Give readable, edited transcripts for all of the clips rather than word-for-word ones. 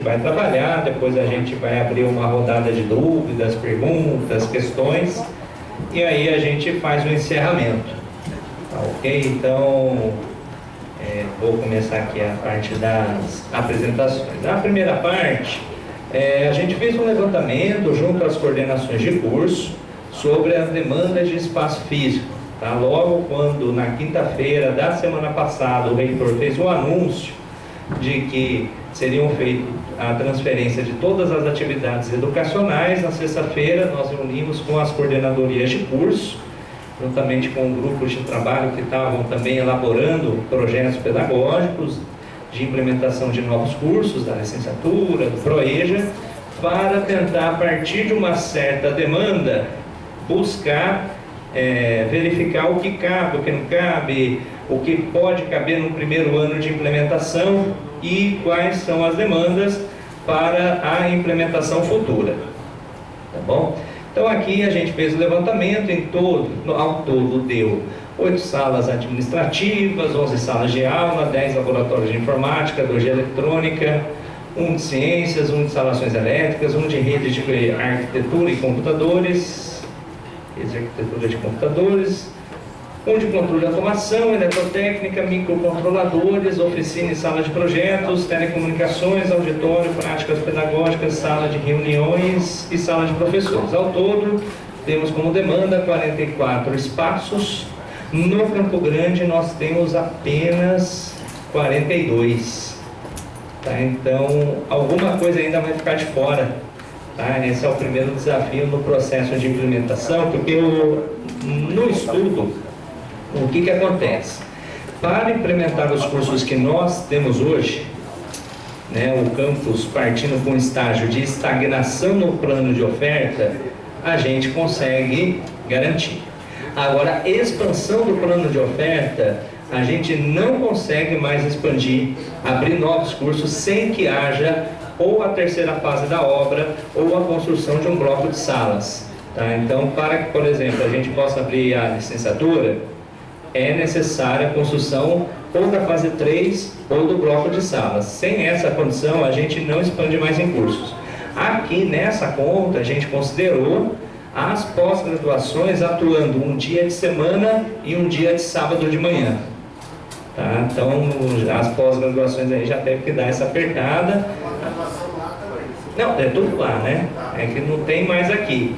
vai trabalhar, depois a gente vai abrir uma rodada de dúvidas, perguntas, questões, e aí a gente faz o encerramento. Tá, ok? Então, vou começar aqui a parte das apresentações. Na primeira parte, a gente fez um levantamento junto às coordenações de curso sobre as demandas de espaço físico. Tá? Logo quando, na quinta-feira da semana passada, o reitor fez um anúncio de que seriam feitas a transferência de todas as atividades educacionais, na sexta-feira nós reunimos com as coordenadorias de curso, juntamente com grupos de trabalho que estavam também elaborando projetos pedagógicos de implementação de novos cursos da licenciatura, do PROEJA, para tentar, a partir de uma certa demanda, buscar verificar o que cabe, o que não cabe, o que pode caber no primeiro ano de implementação e quais são as demandas para a implementação futura. Tá bom? Então aqui a gente fez o levantamento, ao todo deu 8 salas administrativas, 11 salas de aula, 10 laboratórios de informática, 2 de eletrônica, 1 de ciências, 1 de instalações elétricas, 1 de rede de arquitetura e computadores, de arquitetura de computadores, 1 de controle de automação, eletrotécnica, microcontroladores, oficina e sala de projetos, telecomunicações, auditório, práticas pedagógicas, sala de reuniões e sala de professores. Ao todo, temos como demanda 44 espaços. No Campo Grande, nós temos apenas 42. Tá? Então, alguma coisa ainda vai ficar de fora. Tá? Esse é o primeiro desafio no processo de implementação, porque no estudo, o que acontece? Para implementar os cursos que nós temos hoje, né, o campus partindo com um estágio de estagnação no plano de oferta, a gente consegue garantir. Agora, a expansão do plano de oferta, a gente não consegue mais expandir, abrir novos cursos sem que haja ou a terceira fase da obra ou a construção de um bloco de salas. Tá? Então, para que, por exemplo, a gente possa abrir a licenciatura, é necessária a construção ou da fase 3 ou do bloco de salas. Sem essa condição, a gente não expande mais em cursos. Aqui nessa conta, a gente considerou as pós-graduações atuando um dia de semana e um dia de sábado de manhã. Tá? Então, as pós-graduações aí já teve que dar essa apertada. Não, é tudo lá, né? É que não tem mais aqui.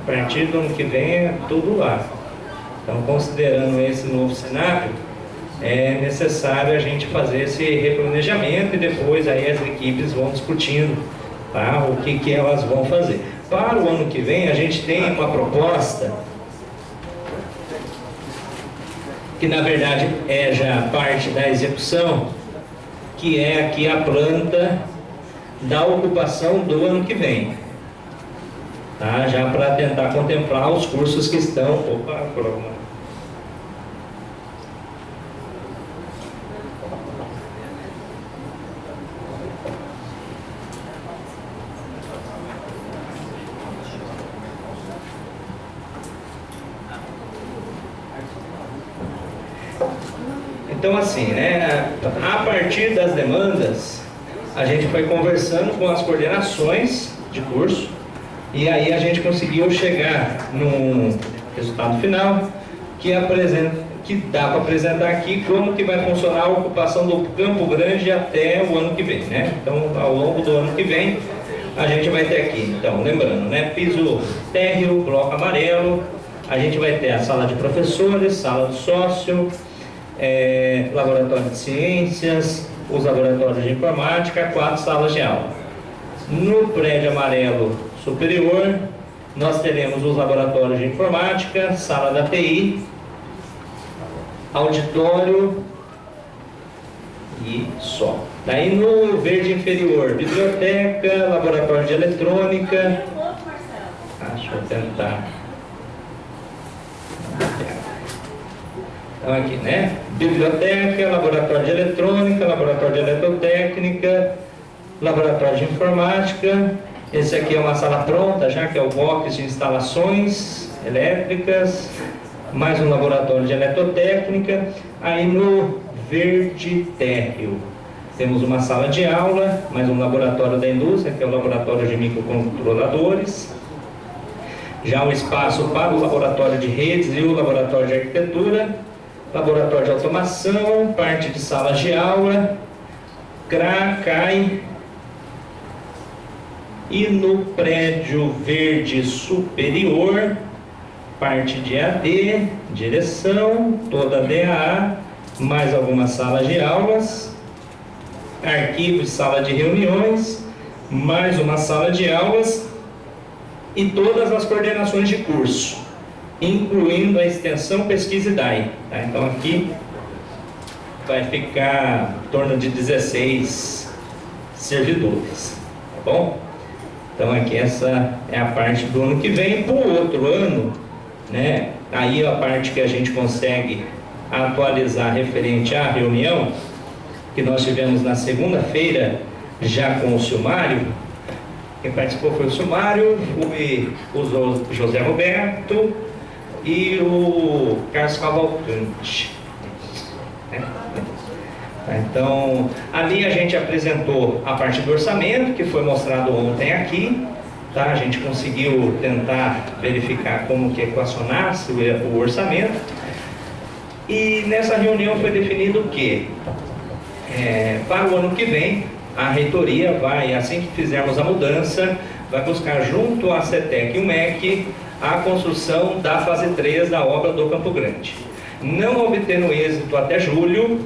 A partir do ano que vem é tudo lá. Então, considerando esse novo cenário, é necessário a gente fazer esse replanejamento e depois aí as equipes vão discutindo, tá, o que elas vão fazer. Para o ano que vem, a gente tem uma proposta que, na verdade, é já parte da execução, que é aqui a planta da ocupação do ano que vem. Tá? Já para tentar contemplar os cursos que estão... Opa, problema. Então, assim, né, a partir das demandas, a gente foi conversando com as coordenações de curso, e aí a gente conseguiu chegar num resultado final que dá para apresentar aqui como que vai funcionar a ocupação do Campo Grande até o ano que vem, né? Então, ao longo do ano que vem, a gente vai ter aqui, então, lembrando, né, piso térreo, bloco amarelo, a gente vai ter a sala de professores, sala do sócio, laboratório de ciências, os laboratórios de informática, 4 salas de aula. No prédio amarelo superior, nós teremos os laboratórios de informática, sala da TI, auditório e só. Daí no verde inferior, biblioteca, laboratório de eletrônica. Deixa eu tentar. Então aqui, né? Biblioteca, laboratório de eletrônica, laboratório de eletrotécnica, laboratório de informática. Esse aqui é uma sala pronta, já que é o box de instalações elétricas, mais um laboratório de eletrotécnica. Aí no verde térreo, Temos uma sala de aula, mais um laboratório da indústria, que é o laboratório de microcontroladores. Já o espaço para o laboratório de redes e o laboratório de arquitetura, laboratório de automação, parte de salas de aula, CRA, CAI. E no prédio verde superior, parte de AD, direção, toda a DAA, mais algumas salas de aulas, arquivos, sala de reuniões, mais uma sala de aulas e todas as coordenações de curso, incluindo a extensão, pesquisa e DAI. Tá? Então aqui vai ficar em torno de 16 servidores, tá bom? Então aqui essa é a parte do ano que vem. Para o outro ano, né, aí a parte que a gente consegue atualizar referente à reunião que nós tivemos na segunda-feira, já com o Silmário. Quem participou foi o Silmário, foi o José Roberto e o Carlos Cavalcante. Então, ali a gente apresentou a parte do orçamento, que foi mostrado ontem aqui. Tá? A gente conseguiu tentar verificar como que equacionasse o orçamento. E nessa reunião foi definido que, para o ano que vem, a reitoria vai, assim que fizermos a mudança, vai buscar junto à CETEC e o MEC a construção da fase 3 da obra do Campo Grande. Não obtendo êxito até julho,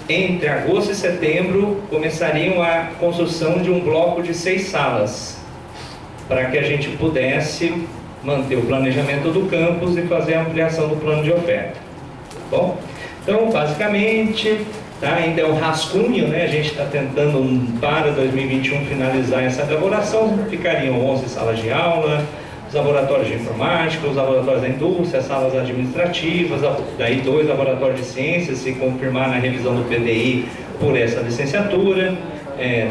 entre agosto e setembro começariam a construção de um bloco de 6 salas, para que a gente pudesse manter o planejamento do campus e fazer a ampliação do plano de oferta. Tá bom? Então, basicamente, tá, ainda é um rascunho, né? A gente está tentando para 2021 finalizar essa elaboração. Ficariam 11 salas de aula, os laboratórios de informática, os laboratórios da indústria, as salas administrativas, daí 2 laboratórios de ciências, se confirmar na revisão do PDI por essa licenciatura,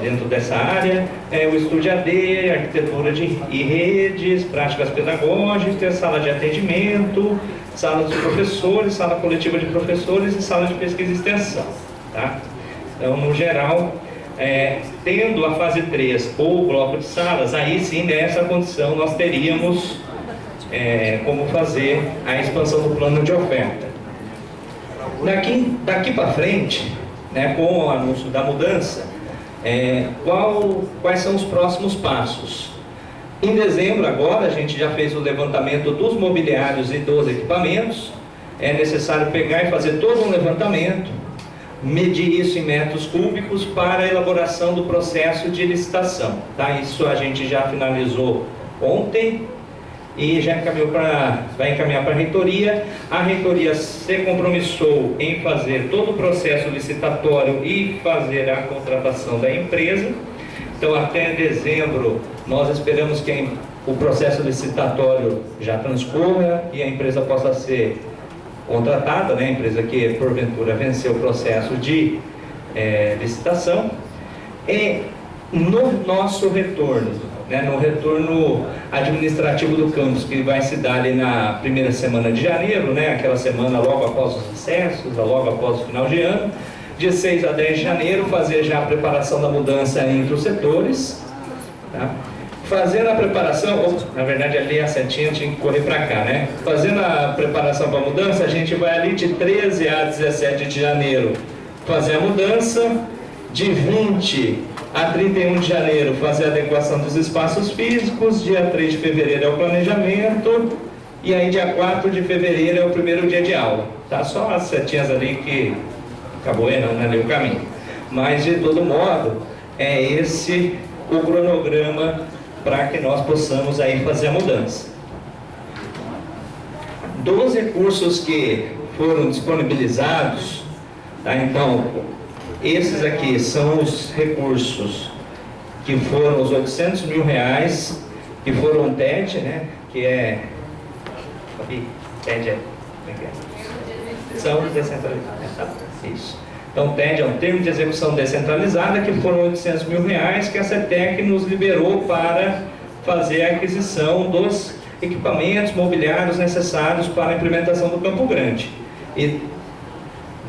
dentro dessa área, o estúdio AD, arquitetura e redes, práticas pedagógicas, sala de atendimento, sala dos professores, sala coletiva de professores e sala de pesquisa e extensão. Tá? Então, no geral, tendo a fase 3 ou o bloco de salas, aí sim, nessa condição, nós teríamos como fazer a expansão do plano de oferta. Daqui para frente, né, com o anúncio da mudança, quais são os próximos passos? Em dezembro, agora, a gente já fez o levantamento dos mobiliários e dos equipamentos. É necessário pegar e fazer todo um levantamento, medir isso em metros cúbicos para a elaboração do processo de licitação. Tá? Isso a gente já finalizou ontem e já vai encaminhar para a reitoria. A reitoria se compromissou em fazer todo o processo licitatório e fazer a contratação da empresa. Então, até dezembro, nós esperamos que o processo licitatório já transcorra e a empresa possa ser contratada, né? A empresa que, porventura, venceu o processo de licitação. E no nosso retorno, né, no retorno administrativo do campus, que vai se dar ali na primeira semana de janeiro, né, aquela semana logo após os recessos, logo após o final de ano, de 6 a 10 de janeiro, fazer já a preparação da mudança entre os setores. Tá? Fazendo a preparação, na verdade ali a setinha tinha que correr para cá, né? Fazendo a preparação para a mudança, a gente vai ali de 13 a 17 de janeiro fazer a mudança, de 20 a 31 de janeiro fazer a adequação dos espaços físicos, dia 3 de fevereiro é o planejamento, e aí dia 4 de fevereiro é o primeiro dia de aula. Tá? Só as setinhas ali que acabou errando ali o caminho. Mas de todo modo, é esse o cronograma para que nós possamos aí fazer a mudança. Dos recursos que foram disponibilizados, tá? Então, esses aqui são os recursos que foram os R$800 mil, que foram TED, né? Que é... TED são descentralizados. Tá? Isso. Então, TED é um termo de execução descentralizada, que foram R$800 mil, que a CETEC nos liberou para fazer a aquisição dos equipamentos mobiliários necessários para a implementação do Campo Grande. E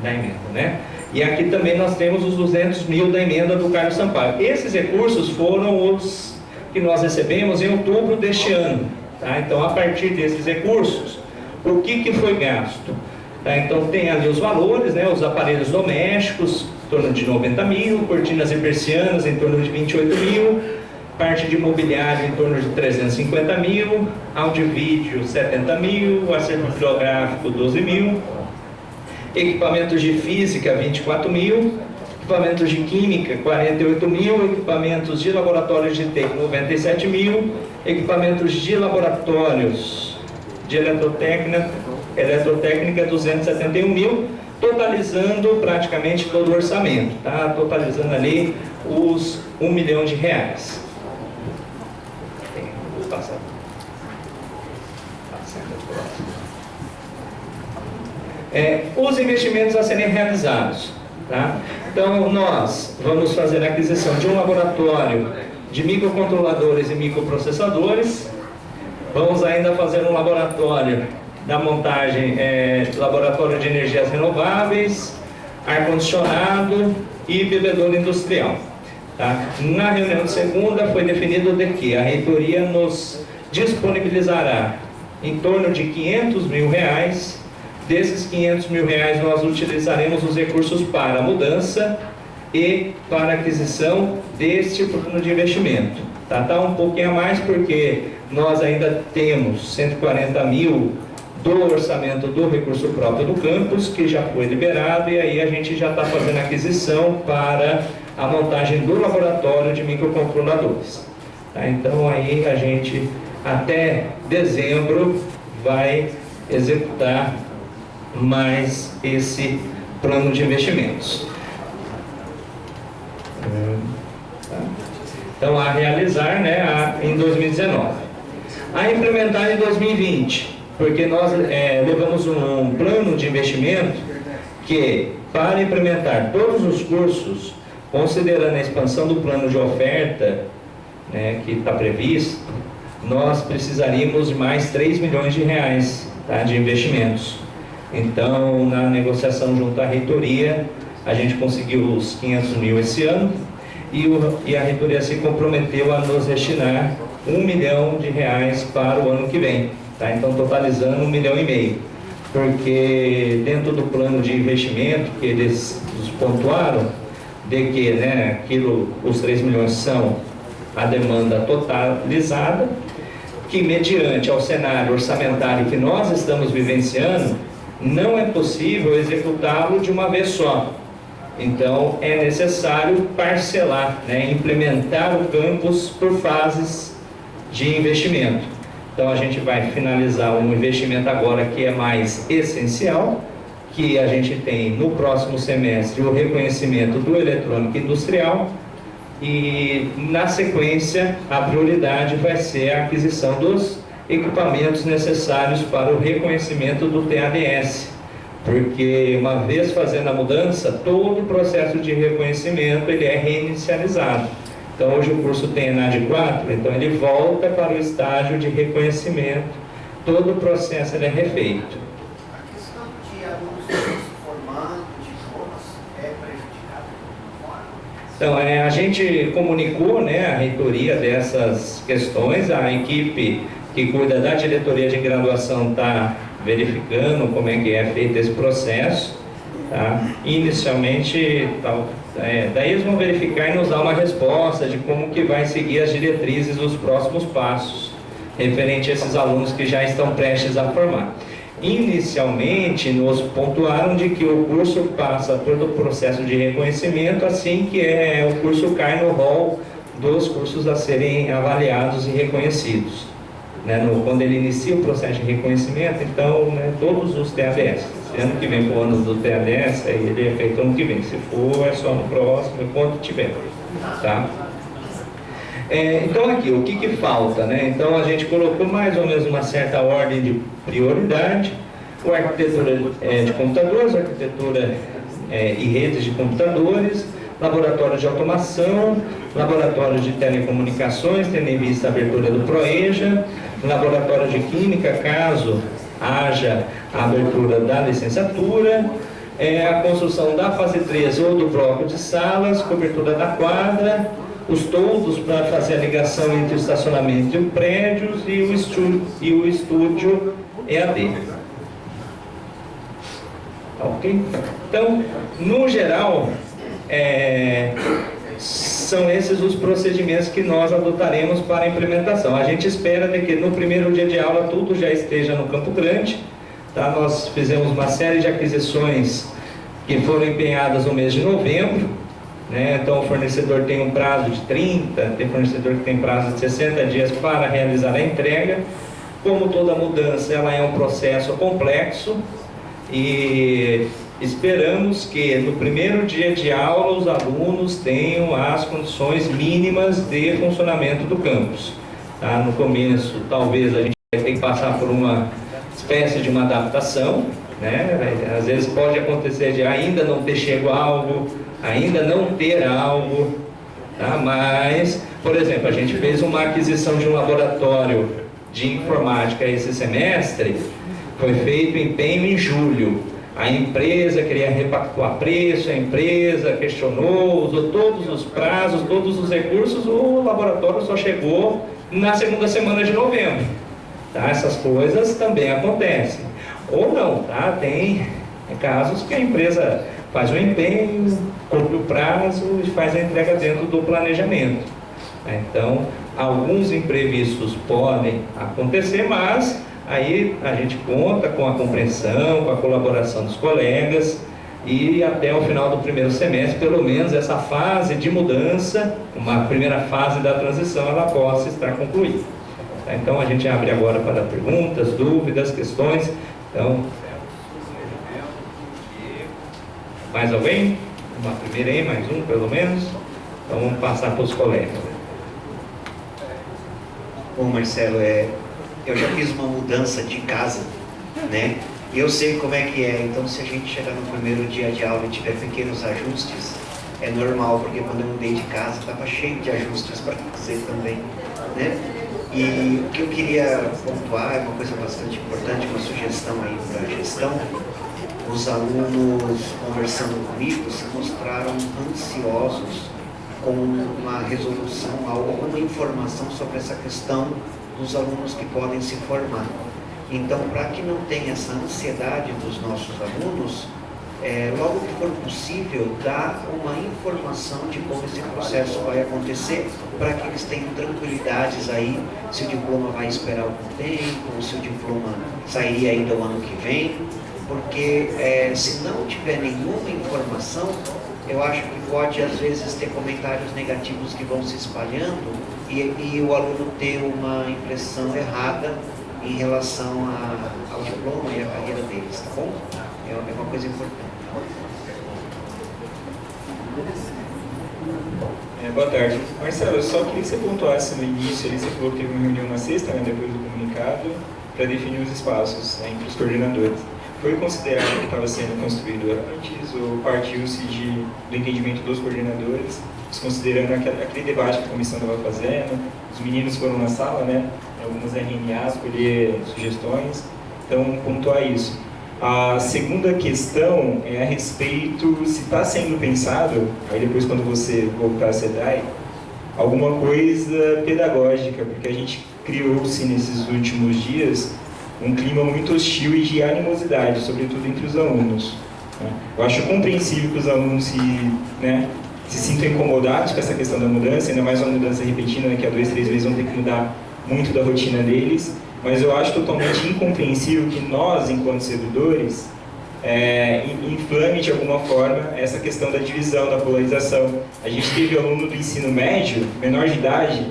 da emenda, né? E aqui também nós temos os 200 mil da emenda do Carlos Sampaio. Esses recursos foram os que nós recebemos em outubro deste ano. Tá? Então, a partir desses recursos, o que foi gasto? Tá? Então, tem ali os valores, né? Os aparelhos domésticos, em torno de 90 mil, cortinas e persianas, em torno de 28 mil, parte de mobiliário, em torno de 350 mil, áudio e vídeo, 70 mil, acervo fotográfico, 12 mil, equipamentos de física, 24 mil, equipamentos de química, 48 mil, equipamentos de laboratórios de TI, 97 mil, equipamentos de laboratórios de eletrotécnica, 271 mil, totalizando praticamente todo o orçamento, tá? Totalizando ali os R$1 milhão. Vou passar. Os investimentos a serem realizados, tá? Então, nós vamos fazer a aquisição de um laboratório de microcontroladores e microprocessadores. Vamos ainda fazer um laboratório da montagem, laboratório de energias renováveis, ar-condicionado e bebedouro industrial. Tá? Na reunião de segunda foi definido de que a reitoria nos disponibilizará em torno de R$500 mil. Desses R$500 mil nós utilizaremos os recursos para a mudança e para a aquisição deste plano de investimento. Tá um pouquinho a mais porque nós ainda temos 140 mil do orçamento do recurso próprio do campus, que já foi liberado, e aí a gente já está fazendo a aquisição para a montagem do laboratório de microcontroladores. Tá? Então aí a gente até dezembro vai executar mais esse plano de investimentos. Então, a realizar, né, em 2019. A implementar em 2020, porque nós levamos um plano de investimento que, para implementar todos os cursos, considerando a expansão do plano de oferta, né, que está previsto, nós precisaríamos de mais R$3 milhões, tá, de investimentos. Então, na negociação junto à reitoria, a gente conseguiu os 500 mil esse ano e a reitoria se comprometeu a nos destinar R$1 milhão para o ano que vem. Tá? Então, totalizando R$1,5 milhão. Porque dentro do plano de investimento que eles pontuaram, de que, né, os 3 milhões são a demanda totalizada, que mediante ao cenário orçamentário que nós estamos vivenciando, não é possível executá-lo de uma vez só. Então, é necessário parcelar, né, implementar o campus por fases de investimento. Então, a gente vai finalizar um investimento agora que é mais essencial, que a gente tem no próximo semestre o reconhecimento do eletrônico industrial e, na sequência, a prioridade vai ser a aquisição dos equipamentos necessários para o reconhecimento do TADS, porque uma vez fazendo a mudança, todo o processo de reconhecimento ele é reinicializado. Então hoje o curso tem ENAD 4, então ele volta para o estágio de reconhecimento, todo o processo ele é refeito. A questão de alunos se formando, diplomas, é prejudicada de alguma forma? Então, a gente comunicou, né, a reitoria dessas questões, a equipe que cuida da diretoria de graduação está verificando como é que é feito esse processo. Tá? Inicialmente, daí eles vão verificar e nos dar uma resposta de como que vai seguir as diretrizes dos próximos passos, referente a esses alunos que já estão prestes a formar. Inicialmente, nos pontuaram de que o curso passa todo o processo de reconhecimento assim que o curso cai no rol dos cursos a serem avaliados e reconhecidos. Né, quando ele inicia o processo de reconhecimento, então, né, todos os TADS. Ano que vem, para o ano do TADS, aí ele é feito ano que vem. Se for, é só no próximo, quando tiver. Tá? Então, aqui, o que falta? Né? Então, a gente colocou mais ou menos uma certa ordem de prioridade. O arquitetura de computadores, arquitetura e redes de computadores, laboratório de automação, laboratório de telecomunicações, tendo em vista a abertura do PROEJA, laboratório de química, caso haja a abertura da licenciatura, a construção da fase 3 ou do bloco de salas, cobertura da quadra, os toldos para fazer a ligação entre o estacionamento e o prédio e o estúdio EAD. Ok? Então, no geral, são esses os procedimentos que nós adotaremos para a implementação. A gente espera de que no primeiro dia de aula tudo já esteja no Campo Grande. Tá? Nós fizemos uma série de aquisições que foram empenhadas no mês de novembro. Né? Então o fornecedor tem um prazo de 30, tem fornecedor que tem prazo de 60 dias para realizar a entrega. Como toda mudança, ela é um processo complexo e esperamos que no primeiro dia de aula os alunos tenham as condições mínimas de funcionamento do campus. Tá? No começo, talvez a gente vai ter que passar por uma espécie de uma adaptação, né? Às vezes pode acontecer de ainda não ter chego algo, ainda não ter algo, tá? Mas, por exemplo, a gente fez uma aquisição de um laboratório de informática esse semestre, foi feito empenho em julho. A empresa queria repactuar preço, a empresa questionou, usou todos os prazos, todos os recursos, o laboratório só chegou na segunda semana de novembro. Tá? Essas coisas também acontecem. Ou não, tá? Tem casos que a empresa faz o empenho, cumpre o prazo e faz a entrega dentro do planejamento. Então, alguns imprevistos podem acontecer, mas aí a gente conta com a compreensão, com a colaboração dos colegas e até o final do primeiro semestre, pelo menos essa fase de mudança, uma primeira fase da transição, ela possa estar concluída. Então a gente abre agora para perguntas, dúvidas, questões. Então, mais alguém? Uma primeira aí, mais um pelo menos. Então vamos passar para os colegas. Bom, Marcelo, eu já fiz uma mudança de casa, né? E eu sei como é que é. Então, se a gente chegar no primeiro dia de aula e tiver pequenos ajustes, é normal, porque quando eu mudei de casa, estava cheio de ajustes para fazer também, né? E o que eu queria pontuar é uma coisa bastante importante, uma sugestão aí para a gestão. Os alunos, conversando comigo, se mostraram ansiosos com uma resolução, alguma informação sobre essa questão dos alunos que podem se formar. Então, para que não tenha essa ansiedade dos nossos alunos, logo que for possível, dar uma informação de como esse processo vai acontecer, para que eles tenham tranquilidades aí, se o diploma vai esperar algum tempo, ou se o diploma sairia ainda o ano que vem, porque se não tiver nenhuma informação, eu acho que pode às vezes ter comentários negativos que vão se espalhando e o aluno ter uma impressão errada em relação ao diploma e à carreira deles, tá bom? É uma coisa importante. Boa tarde. Marcelo, eu só queria que você pontuasse no início, ali, você falou que teve uma reunião na sexta, né, depois do comunicado, para definir os espaços, né, entre os coordenadores. Foi considerado que estava sendo construído antes ou partiu-se do entendimento dos coordenadores, desconsiderando aquele debate que a comissão estava fazendo? Os meninos foram na sala, né, algumas RNAs, colher sugestões, então pontuar isso. A segunda questão é a respeito se está sendo pensado, aí depois quando você voltar a SEDAI, alguma coisa pedagógica, porque a gente criou-se nesses últimos dias um clima muito hostil e de animosidade, sobretudo entre os alunos. Eu acho compreensível que os alunos se sintam incomodados com essa questão da mudança, ainda mais uma mudança repentina, né, que a 2, 3 vezes vão ter que mudar muito da rotina deles, mas eu acho totalmente incompreensível que nós, enquanto servidores, inflame de alguma forma essa questão da divisão, da polarização. A gente teve aluno do ensino médio, menor de idade,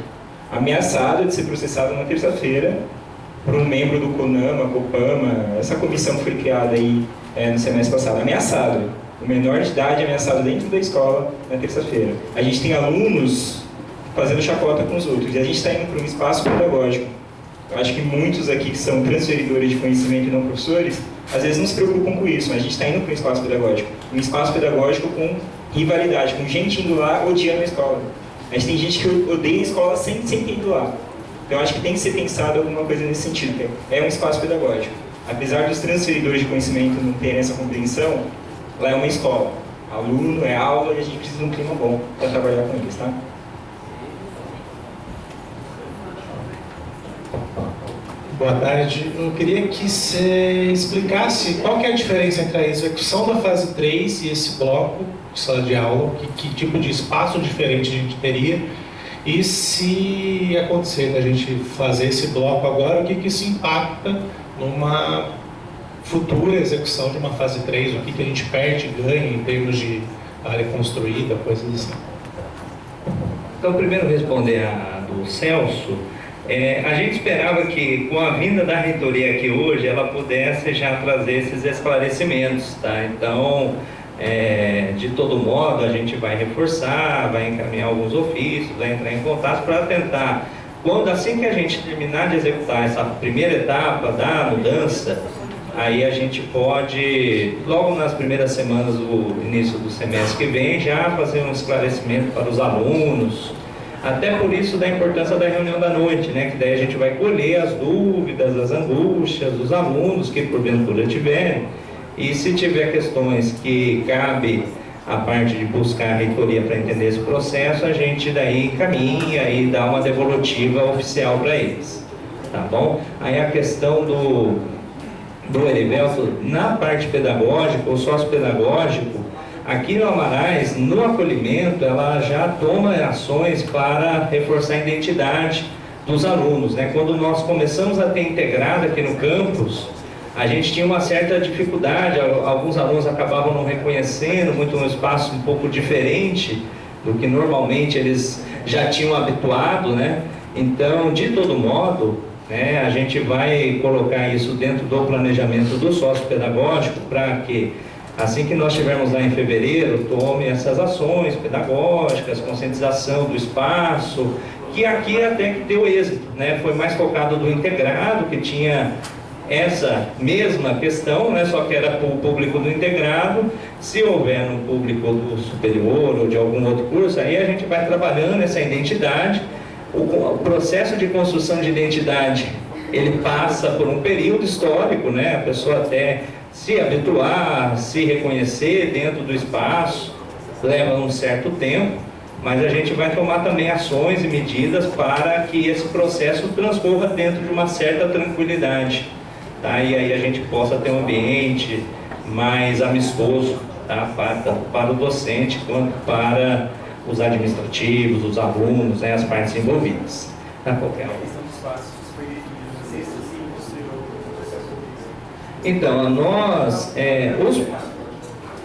ameaçado de ser processado na terça-feira por um membro do CONAMA, COPAMA, essa comissão que foi criada aí no semestre passado, ameaçado. O menor de idade ameaçado dentro da escola na terça-feira. A gente tem alunos fazendo chacota com os outros, e a gente está indo para um espaço pedagógico. Eu acho que muitos aqui que são transferidores de conhecimento e não professores, às vezes não se preocupam com isso, mas a gente está indo para um espaço pedagógico. Um espaço pedagógico com rivalidade, com gente indo lá odiando a escola. A gente tem gente que odeia a escola sem ter ido lá. Então, eu acho que tem que ser pensado alguma coisa nesse sentido, que é um espaço pedagógico. Apesar dos transferidores de conhecimento não terem essa compreensão, lá é uma escola. Aluno é aula e a gente precisa de um clima bom para trabalhar com eles, tá? Boa tarde. Eu queria que você explicasse qual que é a diferença entre a execução da fase 3 e esse bloco de sala de aula, que tipo de espaço diferente a gente teria, e se acontecer a gente fazer esse bloco agora, o que isso impacta numa futura execução de uma fase 3, o que a gente perde e ganha em termos de área construída, coisas assim. Então, primeiro responder a do Celso, a gente esperava que com a vinda da reitoria aqui hoje, ela pudesse já trazer esses esclarecimentos, tá? Então, de todo modo, a gente vai reforçar, vai encaminhar alguns ofícios, vai entrar em contato para tentar, assim que a gente terminar de executar essa primeira etapa da mudança, aí a gente pode, logo nas primeiras semanas do início do semestre que vem, já fazer um esclarecimento para os alunos. Até por isso da importância da reunião da noite, né? Que daí a gente vai colher as dúvidas, as angústias dos alunos que porventura tiverem. E se tiver questões que cabe a parte de buscar a reitoria para entender esse processo, a gente daí encaminha e dá uma devolutiva oficial para eles. Tá bom? Aí a questão do Herivelto, na parte pedagógica ou sociopedagógico, aqui no Amarais, no acolhimento, ela já toma ações para reforçar a identidade dos alunos, né? Quando nós começamos a ter integrado aqui no campus, a gente tinha uma certa dificuldade, alguns alunos acabavam não reconhecendo, muito um espaço um pouco diferente do que normalmente eles já tinham habituado, né? Então, de todo modo, a gente vai colocar isso dentro do planejamento do sociopedagógico para que, assim que nós estivermos lá em fevereiro, tome essas ações pedagógicas, conscientização do espaço, que aqui até que deu êxito, né? Foi mais focado do integrado, que tinha essa mesma questão, né? Só que era para o público do integrado. Se houver no público do superior ou de algum outro curso, aí a gente vai trabalhando essa identidade. O processo de construção de identidade, ele passa por um período histórico, né? A pessoa até se habituar, se reconhecer dentro do espaço, leva um certo tempo, mas a gente vai tomar também ações e medidas para que esse processo transcorra dentro de uma certa tranquilidade, tá? E aí a gente possa ter um ambiente mais amistoso, tá? Para o docente quanto para os administrativos, os alunos, né? As partes envolvidas. Tá? Qualquer Então, nós,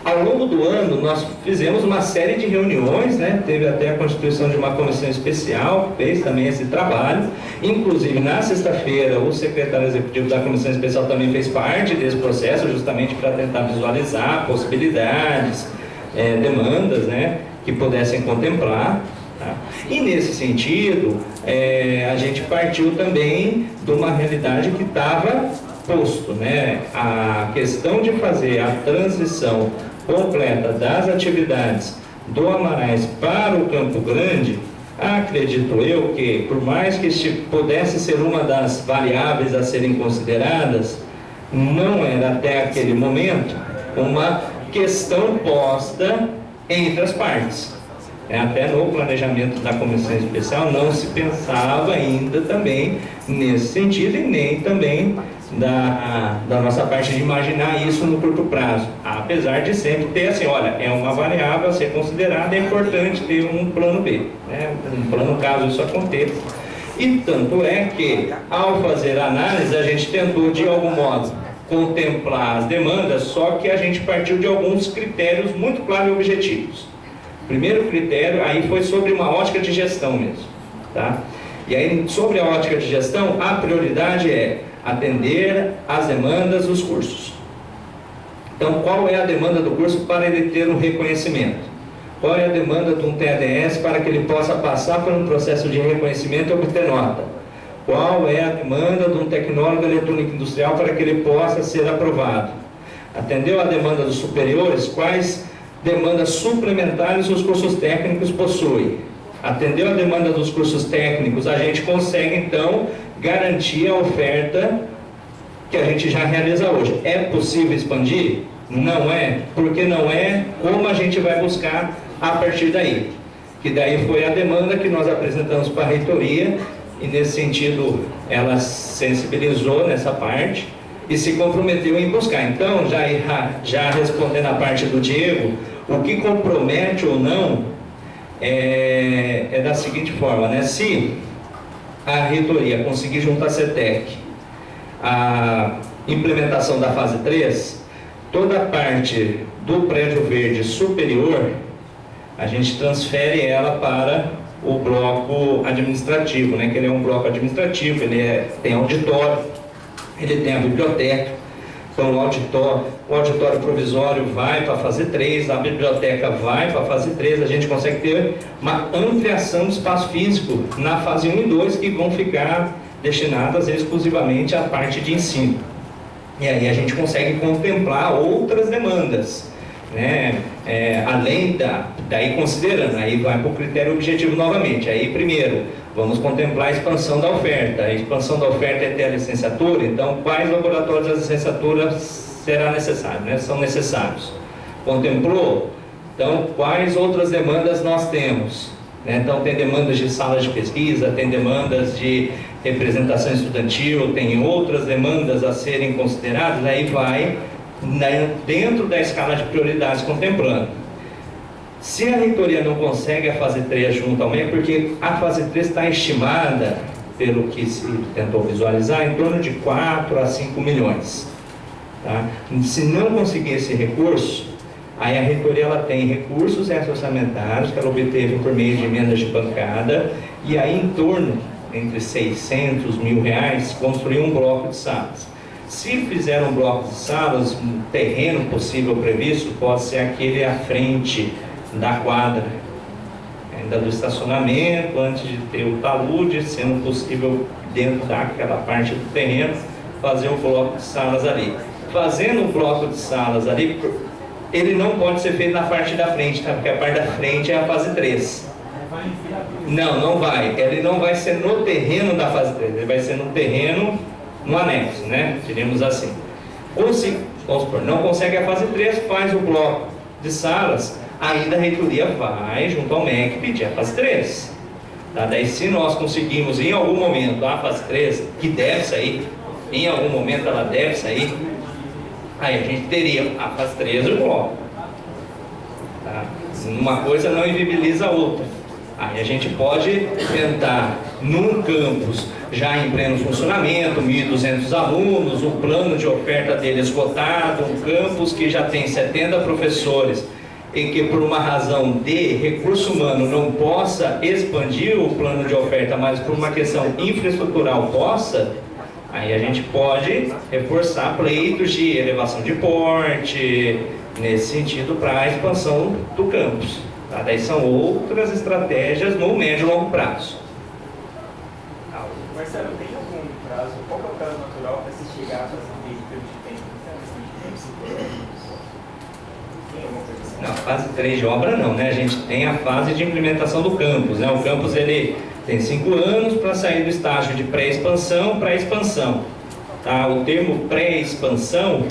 ao longo do ano, nós fizemos uma série de reuniões, né? Teve até a constituição de uma comissão especial, que fez também esse trabalho. Inclusive, na sexta-feira, o secretário executivo da comissão especial também fez parte desse processo, justamente para tentar visualizar possibilidades, demandas, né? Que pudessem contemplar. Tá? E nesse sentido, a gente partiu também de uma realidade que estava posto, né? A questão de fazer a transição completa das atividades do Amarais para o Campo Grande, acredito eu que, por mais que pudesse ser uma das variáveis a serem consideradas, não era até aquele momento uma questão posta entre as partes. Até no planejamento da comissão especial não se pensava ainda também nesse sentido e nem também da nossa parte de imaginar isso no curto prazo, apesar de sempre ter assim, olha, é uma variável a ser considerada, é importante ter um plano B, né? Um plano caso isso aconteça. E tanto é que, ao fazer a análise, a gente tentou de algum modo contemplar as demandas, só que a gente partiu de alguns critérios muito claros e objetivos. O primeiro critério aí foi sobre uma ótica de gestão mesmo, tá? E aí, sobre a ótica de gestão, a prioridade é atender às demandas dos cursos. Então, qual é a demanda do curso para ele ter um reconhecimento? Qual é a demanda de um TADS para que ele possa passar por um processo de reconhecimento e obter nota? Qual é a demanda de um tecnólogo eletrônico industrial para que ele possa ser aprovado? Atendeu a demanda dos superiores? Quais demandas suplementares os cursos técnicos possuem? Atendeu a demanda dos cursos técnicos, a gente consegue então garantir a oferta que a gente já realiza hoje. É possível expandir? Não é, porque não é como a gente vai buscar a partir daí. Que daí foi a demanda que nós apresentamos para a reitoria, e nesse sentido ela sensibilizou nessa parte e se comprometeu em buscar. Então, já respondendo a parte do Diego, o que compromete ou não é da seguinte forma, né? Se a reitoria conseguir junto à CETEC a implementação da fase 3, toda a parte do prédio verde superior, a gente transfere ela para o bloco administrativo, né? Que ele é um bloco administrativo, tem auditório, ele tem a biblioteca. Então o auditório provisório vai para a fase 3, a biblioteca vai para a fase 3, a gente consegue ter uma ampliação do espaço físico na fase 1 e 2, que vão ficar destinadas exclusivamente à parte de ensino. E aí a gente consegue contemplar outras demandas, né? Além daí considerando, aí vai para o critério objetivo novamente. Aí primeiro, vamos contemplar a expansão da oferta. A expansão da oferta é ter a licenciatura, então quais laboratórios da licenciatura será necessário, né? São necessários. Contemplou? Então quais outras demandas nós temos? Né? Então tem demandas de salas de pesquisa, tem demandas de representação estudantil, tem outras demandas a serem consideradas, aí vai dentro da escala de prioridades contemplando. Se a reitoria não consegue a fase 3 junto ao MEC, porque a fase 3 está estimada, pelo que se tentou visualizar, em torno de 4 a 5 milhões. Tá? Se não conseguir esse recurso, aí a reitoria ela tem recursos orçamentários que ela obteve por meio de emendas de bancada, e aí em torno, entre 600 mil reais, construir um bloco de salas. Se fizer um bloco de salas, um terreno possível previsto, pode ser aquele à frente da quadra, ainda do estacionamento, antes de ter o talude, sendo possível dentro daquela parte do terreno, fazer um bloco de salas ali. Fazendo um bloco de salas ali, ele não pode ser feito na parte da frente, tá? Porque a parte da frente é a fase 3. Não vai. Ele não vai ser no terreno da fase 3, ele vai ser no terreno, no anexo, né? Diríamos assim. Ou se, vamos supor, não consegue a fase 3, faz o bloco de salas, ainda a reitoria vai junto ao MEC pedir a fase 3. Tá? Daí se nós conseguimos em algum momento a fase 3, que deve sair, em algum momento ela deve sair, aí a gente teria a fase 3 do bloco. Tá? Uma coisa não inviabiliza a outra. Aí a gente pode tentar, num campus já em pleno funcionamento, 1.200 alunos, o plano de oferta dele esgotado, um campus que já tem 70 professores e que por uma razão de recurso humano não possa expandir o plano de oferta, mas por uma questão infraestrutural possa, aí a gente pode reforçar pleitos de elevação de porte, nesse sentido, para a expansão do campus. Tá? Daí são outras estratégias no médio e longo prazo. Marcelo, tem algum prazo? Qual é o prazo natural para se chegar a fazer um período de tempo? Tem alguma coisa assim? Não, fase 3 de obra não, né? A gente tem a fase de implementação do campus, né? O campus ele tem 5 anos para sair do estágio de pré-expansão para expansão. Tá? O termo pré-expansão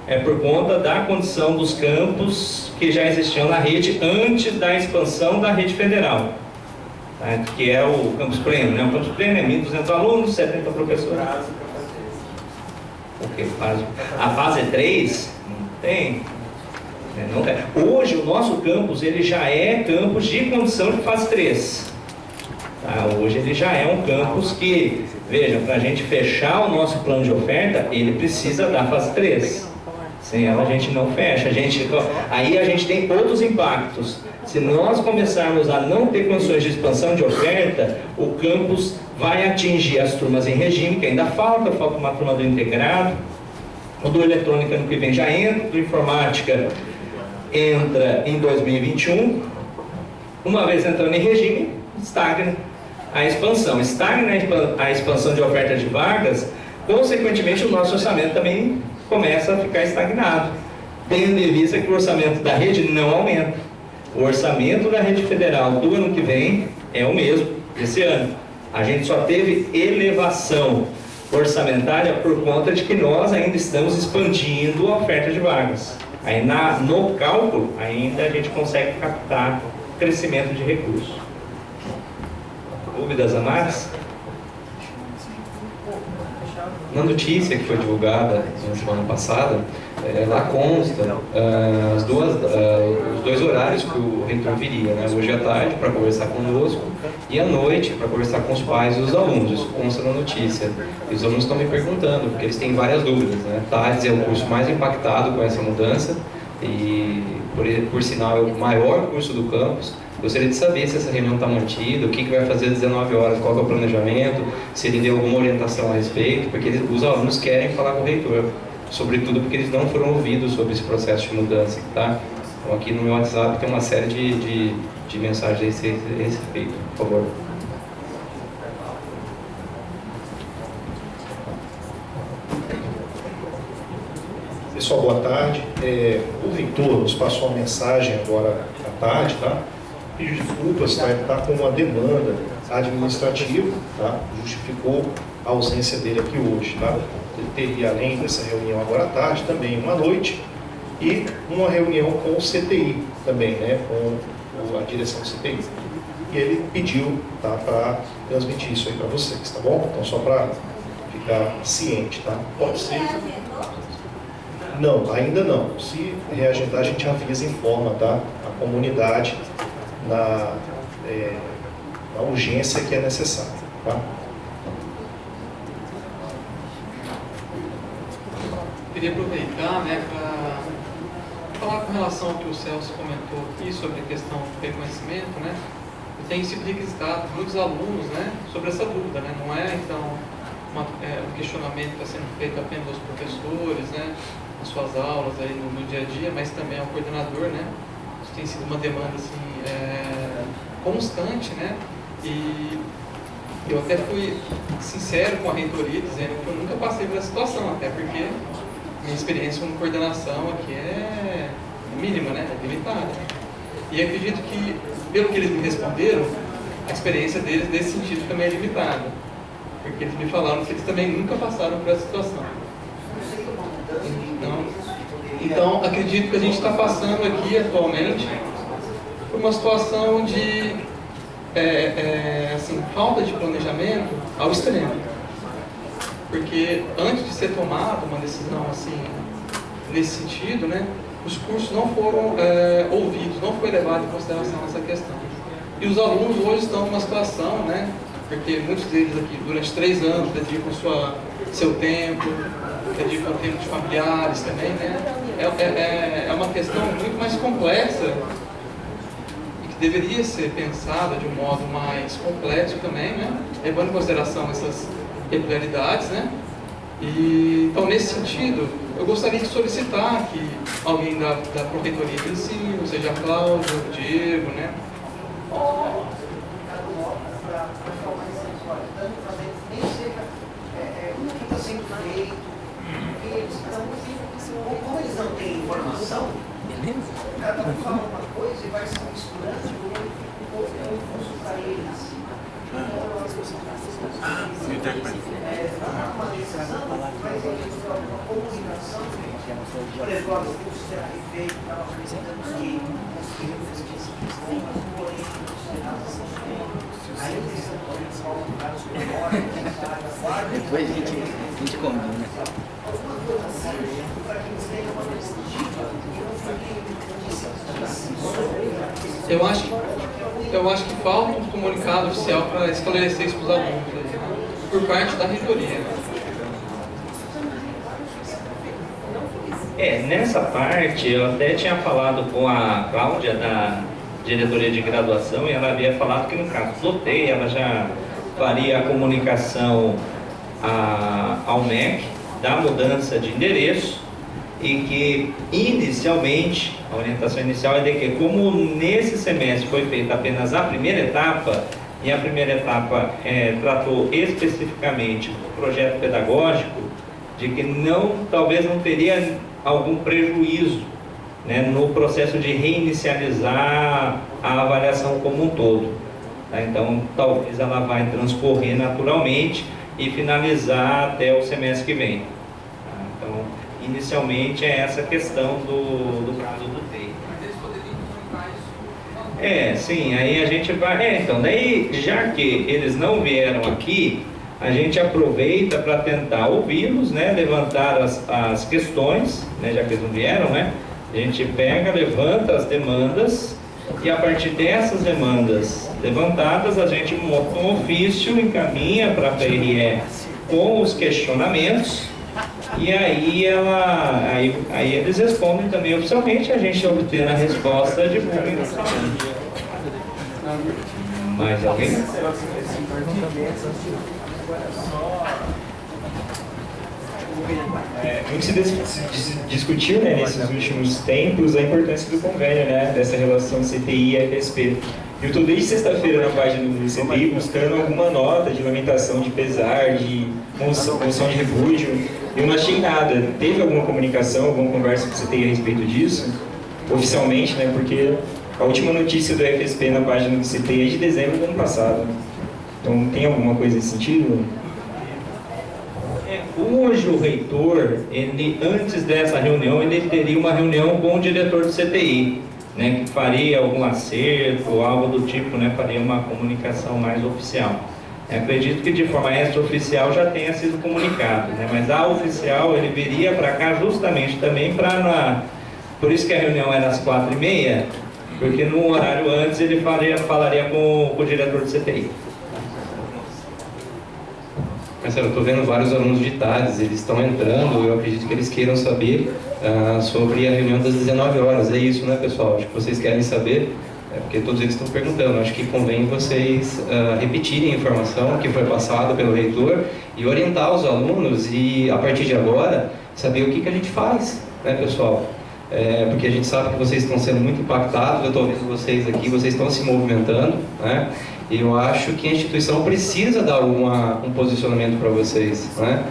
é por conta da condição dos campos que já existiam na rede antes da expansão da rede federal, tá? Que é o campus pleno, né? O campus pleno é 1.200 alunos, 70 professores. O que faz? A fase 3 não tem. Não tem. Hoje o nosso campus ele já é campus de condição de fase 3. Tá? Hoje ele já é um campus que, veja, para a gente fechar o nosso plano de oferta, ele precisa da fase 3. Sem ela a gente não fecha. Aí a gente tem outros impactos. Se nós começarmos a não ter condições de expansão de oferta, o campus vai atingir as turmas em regime, que ainda falta uma turma do integrado, o do eletrônica no que vem já entra, do informática entra em 2021. Uma vez entrando em regime, estagna a expansão. Estagna a expansão de oferta de vagas, consequentemente o nosso orçamento também começa a ficar estagnado, tendo em vista que o orçamento da rede não aumenta. O orçamento da rede federal do ano que vem é o mesmo desse ano. A gente só teve elevação orçamentária por conta de que nós ainda estamos expandindo a oferta de vagas. Aí no cálculo ainda a gente consegue captar crescimento de recursos. Dúvidas a mais? Na notícia que foi divulgada na semana passada, lá consta os dois horários que o reitor viria, né? Hoje à tarde para conversar conosco e à noite para conversar com os pais e os alunos. Isso consta na notícia. E os alunos estão me perguntando, porque eles têm várias dúvidas, né? TADES é o curso mais impactado com essa mudança e, por sinal, é o maior curso do campus. Gostaria de saber se essa reunião está mantida, o que vai fazer às 19 horas, qual é o planejamento, se ele deu alguma orientação a respeito, porque os alunos querem falar com o reitor, sobretudo porque eles não foram ouvidos sobre esse processo de mudança, tá? Então aqui no meu WhatsApp tem uma série de mensagens a esse respeito, por favor. Pessoal, boa tarde. O reitor nos passou uma mensagem agora à tarde, tá? Pediu desculpas, tá? Ele está com uma demanda administrativa, tá? Justificou a ausência dele aqui hoje, tá? Ele teria, além dessa reunião agora à tarde, também uma noite e uma reunião com o CTI também, né? Com a direção do CTI. E ele pediu, tá? Para transmitir isso aí para vocês, tá bom? Então, só para ficar ciente, tá? Pode ser. Não, ainda não. Se reagendar, a gente avisa e informa, tá? A comunidade na urgência que é necessária, tá? Queria aproveitar, né, para falar com relação ao que o Celso comentou aqui sobre a questão do reconhecimento, né? Tem sido requisitado muitos alunos, né, sobre essa dúvida, né? Não é, então, um questionamento que está sendo feito apenas aos professores, né, nas suas aulas, aí no dia a dia, mas também ao coordenador, né? Isso tem sido uma demanda, assim, constante, né? E eu até fui sincero com a reitoria, dizendo que eu nunca passei por essa situação, até porque minha experiência como coordenação aqui é mínima, né? É limitada. E acredito que, pelo que eles me responderam, a experiência deles nesse sentido também é limitada. Porque eles me falaram que eles também nunca passaram por essa situação. Então acredito que a gente está passando aqui atualmente por uma situação de assim, falta de planejamento ao extremo. Porque antes de ser tomada uma decisão assim, nesse sentido, né, os cursos não foram ouvidos, não foi levado em consideração essa questão. E os alunos hoje estão numa situação, né, porque muitos deles aqui durante 3 anos dedicam seu tempo, dedicam tempo de familiares também, né? É uma questão muito mais complexa e que deveria ser pensada de um modo mais complexo também, né? Levando em consideração essas peculiaridades, né? E, então, nesse sentido, eu gostaria de solicitar que alguém da Pró-Reitoria de Ensino, seja a Cláudia, o Diego, né? Como eles não têm informação, cada um fala uma coisa e vai se misturando e é um curso para eles. Não uma decisão, mas uma comunicação. Por exemplo, o curso será feito, estava apresentando que conseguiram pesquisa, porém, ainda estão colocados por ordem, depois a gente combina. alguma coisa assim, para que eles tenham uma perspectiva Eu acho que falta um comunicado oficial para esclarecer isso para os alunos, por parte da reitoria. Nessa parte eu até tinha falado com a Cláudia da diretoria de graduação e ela havia falado que no caso do LOTEI ela já faria a comunicação ao MEC da mudança de endereço e que inicialmente, a orientação inicial é de que como nesse semestre foi feita apenas a primeira etapa, e a primeira etapa tratou especificamente do projeto pedagógico, de que talvez não teria algum prejuízo, né, no processo de reinicializar a avaliação como um todo. Tá? Então, talvez ela vai transcorrer naturalmente e finalizar até o semestre que vem. Tá? Então, inicialmente é essa questão do prazo do TEI. Sim, aí a gente vai... então, daí, já que eles não vieram aqui, a gente aproveita para tentar ouvi-los, né, levantar as questões, né, já que eles não vieram, né, a gente pega, levanta as demandas, e a partir dessas demandas levantadas, a gente monta um ofício, encaminha para a PRE com os questionamentos, e aí eles respondem também oficialmente, a gente obtém a resposta de publicação. Mais alguém? Muito se discutiu, né, nesses últimos tempos a importância do convênio, né, dessa relação CTI e FSP. Eu estou desde sexta-feira na página do CTI buscando alguma nota de lamentação, de pesar, de moção de repúdio. Eu não achei nada. Teve alguma comunicação, alguma conversa com o CTI a respeito disso? Oficialmente, né, porque a última notícia do FSP na página do CTI é de dezembro do ano passado. Então, tem alguma coisa nesse sentido? Hoje o reitor, antes dessa reunião, ele teria uma reunião com o diretor do CTI, né, que faria algum acerto, algo do tipo, né, faria uma comunicação mais oficial. Eu acredito que de forma extraoficial já tenha sido comunicado, né, mas a oficial ele viria para cá justamente também para... Por isso que a reunião era às 4h30, porque no horário antes ele falaria com o diretor do CTI. Marcelo, eu estou vendo vários alunos de TADES, eles estão entrando, eu acredito que eles queiram saber sobre a reunião das 19 horas. É isso, né, pessoal? Acho que vocês querem saber, porque todos eles estão perguntando. Acho que convém vocês repetirem a informação que foi passada pelo reitor e orientar os alunos e, a partir de agora, saber o que a gente faz, né, pessoal? Porque a gente sabe que vocês estão sendo muito impactados, eu estou vendo vocês aqui, vocês estão se movimentando, né? E eu acho que a instituição precisa dar um posicionamento para vocês, né?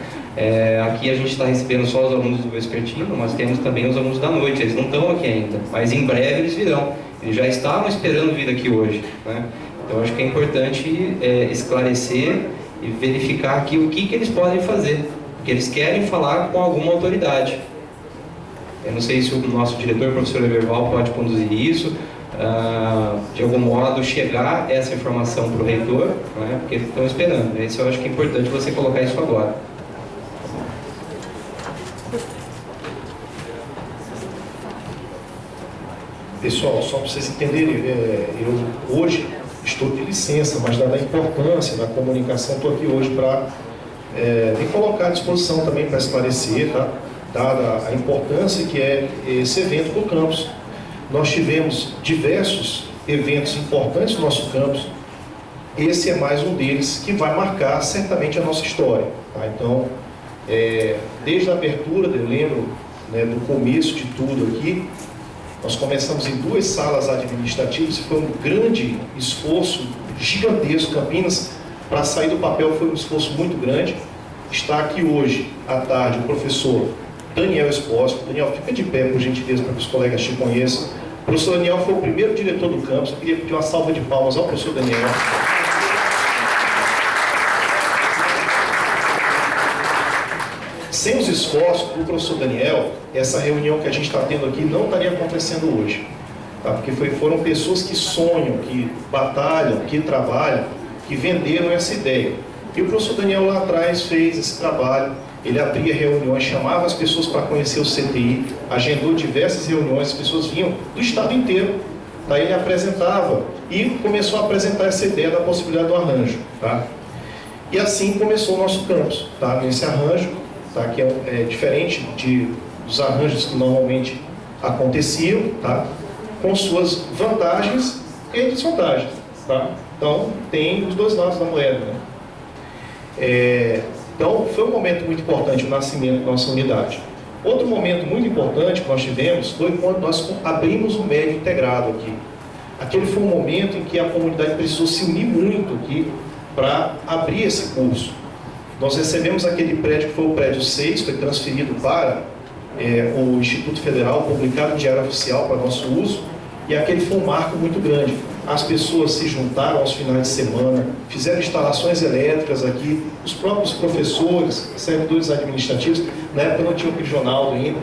Aqui a gente está recebendo só os alunos do vespertino, mas temos também os alunos da noite, eles não estão aqui ainda, mas em breve eles virão. Eles já estavam esperando vir aqui hoje, né? Então acho que é importante esclarecer e verificar aqui o que eles podem fazer, porque eles querem falar com alguma autoridade. Eu não sei se o nosso diretor, o professor Everval, pode conduzir isso, de algum modo chegar essa informação para o reitor, né, porque eles estão esperando. Isso eu acho que é importante você colocar isso agora. Pessoal, só para vocês entenderem, eu hoje estou de licença, mas dada a importância da comunicação, estou aqui hoje para me colocar à disposição também para esclarecer, tá? Dada a importância que é esse evento no campus. Nós tivemos diversos eventos importantes no nosso campus. Esse é mais um deles que vai marcar certamente a nossa história. Tá? Então, desde a abertura, eu lembro, né, do começo de tudo aqui, nós começamos em 2 salas administrativas e foi um grande esforço, gigantesco. Campinas, para sair do papel, foi um esforço muito grande. Está aqui hoje, à tarde, o professor Daniel Espósito. Daniel, fica de pé, por gentileza, para que os colegas te conheçam. O professor Daniel foi o primeiro diretor do campus. Eu queria pedir uma salva de palmas ao professor Daniel. Sem os esforços do professor Daniel, essa reunião que a gente está tendo aqui não estaria acontecendo hoje. Tá? Porque foram pessoas que sonham, que batalham, que trabalham, que venderam essa ideia. E o professor Daniel lá atrás fez esse trabalho. Ele abria reuniões, chamava as pessoas para conhecer o CTI, agendou diversas reuniões, as pessoas vinham do estado inteiro. Daí ele apresentava e começou a apresentar essa ideia da possibilidade do arranjo. Tá? E assim começou o nosso campus, tá? Nesse arranjo, tá? Que é diferente dos arranjos que normalmente aconteciam, tá? Com suas vantagens e desvantagens. Tá? Então, tem os 2 lados da moeda. Né? Então, foi um momento muito importante o nascimento da nossa unidade. Outro momento muito importante que nós tivemos foi quando nós abrimos o médio integrado aqui. Aquele foi um momento em que a comunidade precisou se unir muito aqui para abrir esse curso. Nós recebemos aquele prédio que foi o prédio 6, foi transferido para o Instituto Federal, publicado em Diário Oficial para nosso uso, e aquele foi um marco muito grande. as pessoas se juntaram aos finais de semana, fizeram instalações elétricas aqui, os próprios professores, servidores administrativos, na época não tinha o Crijonaldo ainda,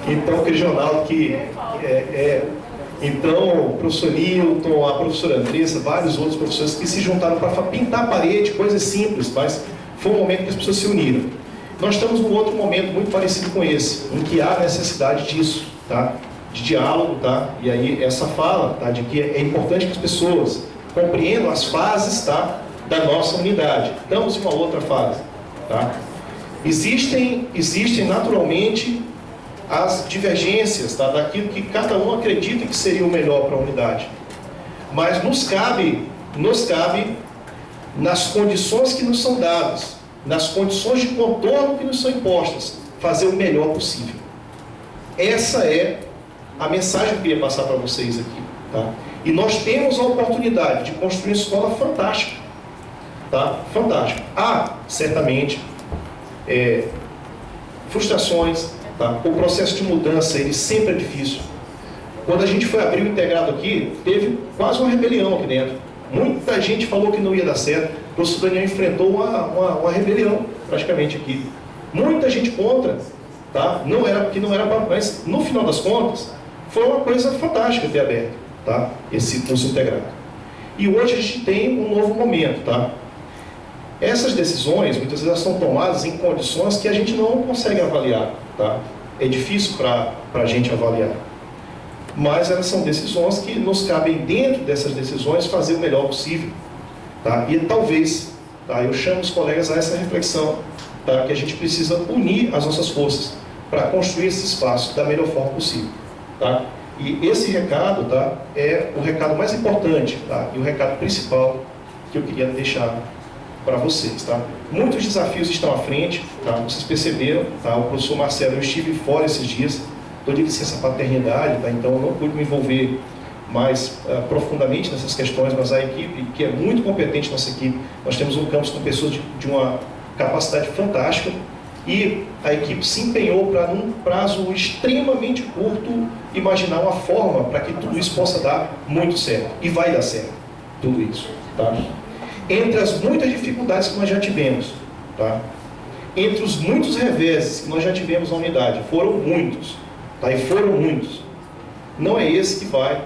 então o Crijonaldo então o professor Nilton, a professora Andressa, vários outros professores que se juntaram para pintar a parede, coisas simples, mas foi um momento que as pessoas se uniram. Nós estamos num outro momento muito parecido com esse, em que há necessidade disso, tá? De diálogo, tá? E aí essa fala, tá? De que é importante que as pessoas compreendam as fases, tá? Da nossa unidade. Estamos em uma outra fase, tá? Existem naturalmente as divergências, tá? Daquilo que cada um acredita que seria o melhor para a unidade. Mas nos cabe nas condições que nos são dadas, nas condições de contorno que nos são impostas, fazer o melhor possível. Essa é a mensagem que eu queria passar para vocês aqui, tá? E nós temos a oportunidade de construir uma escola fantástica, tá? Fantástica. Há, certamente, frustrações, tá? O processo de mudança, ele sempre é difícil. Quando a gente foi abrir o integrado aqui, teve quase uma rebelião aqui dentro. Muita gente falou que não ia dar certo. O professor Daniel enfrentou uma rebelião, praticamente, aqui. Muita gente contra, tá? Não era para... Mas, no final das contas, foi uma coisa fantástica ter aberto, tá? Esse curso integrado. E hoje a gente tem um novo momento, tá? Essas decisões, muitas vezes, são tomadas em condições que a gente não consegue avaliar, tá? É difícil para a gente avaliar. Mas elas são decisões que nos cabem, dentro dessas decisões, fazer o melhor possível, tá? E talvez, tá? Eu chamo os colegas a essa reflexão, tá? Que a gente precisa unir as nossas forças para construir esse espaço da melhor forma possível, tá? E esse recado, tá? É o recado mais importante, tá? E o recado principal que eu queria deixar para vocês, tá? Muitos desafios estão à frente, tá? Vocês perceberam, tá? O professor Marcelo, eu estive fora esses dias, estou de licença paternidade, tá? Então eu não pude me envolver mais profundamente nessas questões, mas a equipe, que é muito competente, nossa equipe, nós temos um campus com pessoas de uma capacidade fantástica, e a equipe se empenhou para, num prazo extremamente curto, imaginar uma forma para que tudo isso possa dar muito certo. E vai dar certo, tudo isso, tá? Entre as muitas dificuldades que nós já tivemos, tá? Entre os muitos reveses que nós já tivemos na unidade, foram muitos, tá? E foram muitos. Não é esse que vai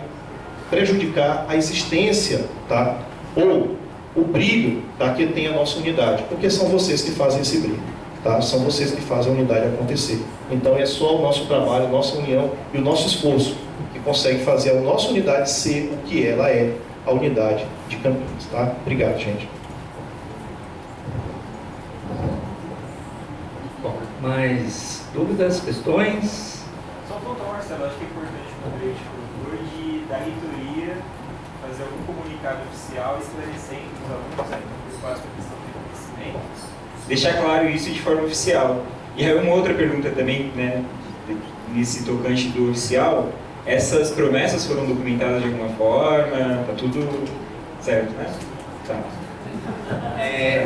prejudicar a existência, tá? Ou o brilho, tá? Que tem a nossa unidade, porque são vocês que fazem esse brilho, tá? São vocês que fazem a unidade acontecer. Então é só o nosso trabalho, a nossa união e o nosso esforço que consegue fazer a nossa unidade ser o que ela é, a unidade de Campinas, tá? Obrigado, gente. Bom, mais dúvidas, questões? Só faltou, Marcelo, acho que é importante para o diretor da reitoria fazer algum comunicado oficial esclarecendo os alunos, né, o espaço para questão de conhecimento. Deixar claro isso de forma oficial. E aí uma outra pergunta também, né, nesse tocante do oficial, essas promessas foram documentadas de alguma forma? Tá tudo certo, né? Tá.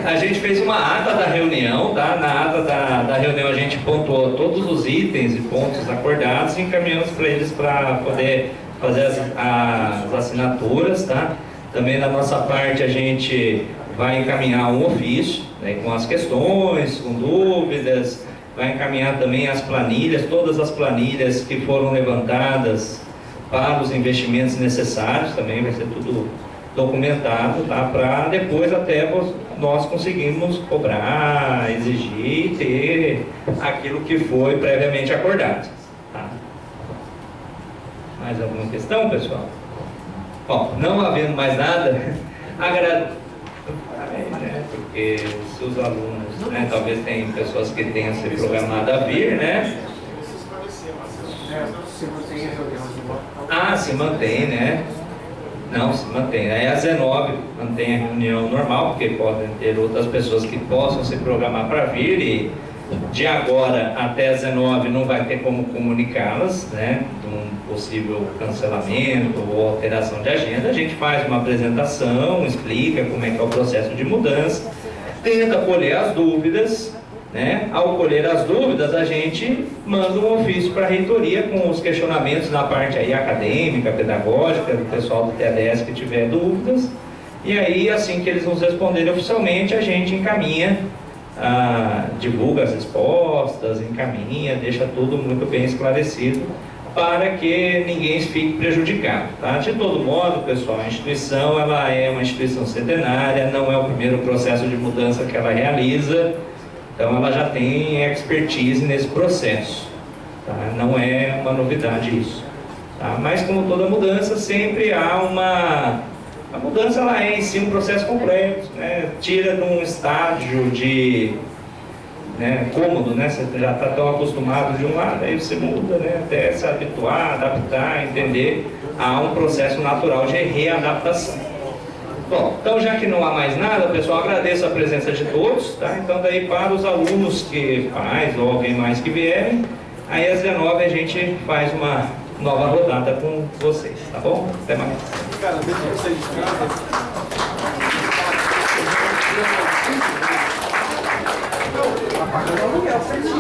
A gente fez uma ata da reunião, tá? Na ata da reunião a gente pontuou todos os itens e pontos acordados e encaminhamos para eles para poder fazer as assinaturas, tá? Também da nossa parte a gente vai encaminhar um ofício, né, com as questões, com dúvidas, vai encaminhar também as planilhas, todas as planilhas que foram levantadas para os investimentos necessários, também vai ser tudo documentado, tá? Para depois até nós conseguirmos cobrar, exigir e ter aquilo que foi previamente acordado, tá? Mais alguma questão, pessoal? Bom, não havendo mais nada, agradeço. Né, porque se os alunos, né, talvez tem pessoas que tenham se programado a vir, né? Se mantém, né? Não, se mantém. Aí às 19 mantém a reunião normal, porque podem ter outras pessoas que possam se programar para vir e de agora até às 19 não vai ter como comunicá-las, né? De um possível cancelamento ou alteração de agenda. A gente faz uma apresentação, explica como é que é o processo de mudança, tenta colher as dúvidas, né? Ao colher as dúvidas, a gente manda um ofício para a reitoria com os questionamentos na parte aí acadêmica, pedagógica, do pessoal do TADS que tiver dúvidas. E aí, assim que eles nos responderem oficialmente, a gente encaminha, divulga as respostas, encaminha, deixa tudo muito bem esclarecido para que ninguém fique prejudicado, tá? De todo modo, pessoal, a instituição ela é uma instituição centenária, não é o primeiro processo de mudança que ela realiza, então ela já tem expertise nesse processo, tá? Não é uma novidade isso, tá? Mas como toda mudança, sempre há a mudança ela é em si um processo complexo, né? Tira de um estágio de cômodo, né? Você já está tão acostumado de um lado, aí você muda, né? Até se habituar, adaptar, entender, há um processo natural de readaptação. Bom, então já que não há mais nada, pessoal, agradeço a presença de todos, tá? Então daí para os alunos pais ou alguém mais que vierem, aí às 19 a gente faz uma nova rodada com vocês, tá bom? Até mais. Cara, deixa eu sair de casa. Não, apagando o aluguel, certinho.